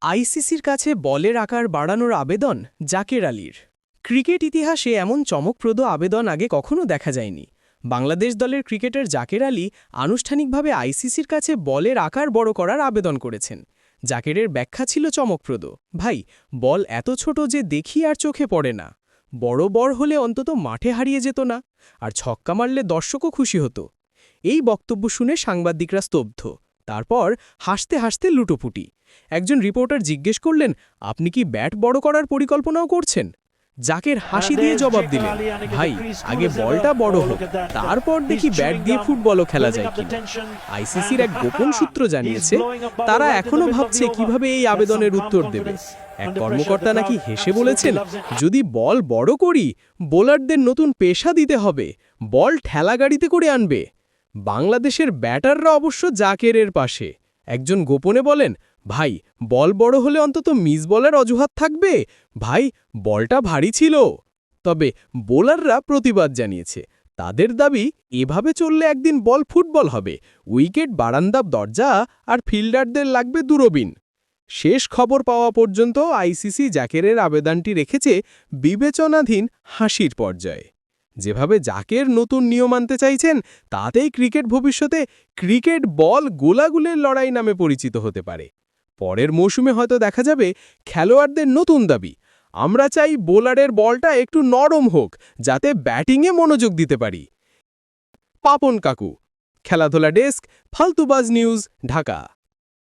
আইসিসির কাছে বলের আকার বাড়ানোর আবেদন জাকের আলীর। ক্রিকেট ইতিহাসে এমন চমকপ্রদ আবেদন আগে কখনো দেখা যায়নি। বাংলাদেশ দলের ক্রিকেটার জাকের আলী আনুষ্ঠানিকভাবে আইসিসির কাছে বলের আকার বড় করার আবেদন করেছেন। জাকেরের ব্যাখ্যা ছিল চমকপ্রদ। ভাই, বল এত ছোট যে দেখি আর চোখে পড়ে না। বড় হলে অন্তত মাঠে হারিয়ে যেত না, আর ছক্কা মারলে দর্শকও খুশি হতো। এই বক্তব্য শুনে সাংবাদিকরা স্তব্ধ। তারপর হাসতে হাসতে লুটোপুটি। একজন রিপোর্টার জিজ্ঞেস করলেন, আপনি কি ব্যাট বড় করার পরিকল্পনাও করছেন? জাকের হাসি দিয়ে জবাব দিলেন, ভাই, আগে বলটা বড় হোক, তারপর দেখি ব্যাট দিয়ে ফুটবলও খেলা যায় কিনা। আইসিসির এক গোপন সূত্র জানিয়েছে, তারা এখনও ভাবছে কিভাবে এই আবেদনের উত্তর দেবে। এক কর্মকর্তা নাকি হেসে বলেছেন, যদি বল বড় করি, বোলারদের নতুন পেশা দিতে হবে, বল ঠেলাগাড়িতে করে আনবে। বাংলাদেশের ব্যাটাররা অবশ্য জাকেরের পাশে। একজন গোপনে বলেন, ভাই, বল বড় হলে অন্তত মিস বলের অজুহাত থাকবে, ভাই, বলটা ভারী ছিল। তবে বোলাররা প্রতিবাদ জানিয়েছে। তাদের দাবি, এভাবে চললে একদিন বল ফুটবল হবে, উইকেট বারান্দা দরজা, আর ফিল্ডারদের লাগবে দূরবীন। শেষ খবর পাওয়া পর্যন্ত আইসিসি জাকেরের আবেদনটি রেখেছে বিবেচনাধীন হাসির পর্যায়ে। যেভাবে জাকের নতুন নিয়ম আনতে চাইছেন, তাতেই ক্রিকেট ভবিষ্যতে ক্রিকেট বল গোলাগুলের লড়াই নামে পরিচিত হতে পারে। পরের মৌসুমে হয়তো দেখা যাবে খেলোয়াড়দের নতুন দাবি, আমরা চাই বোলারের বলটা একটু নরম হোক, যাতে ব্যাটিংয়ে মনোযোগ দিতে পারি। পাপন কাকু, খেলাধুলা ডেস্ক, ফালতুবাজ নিউজ, ঢাকা।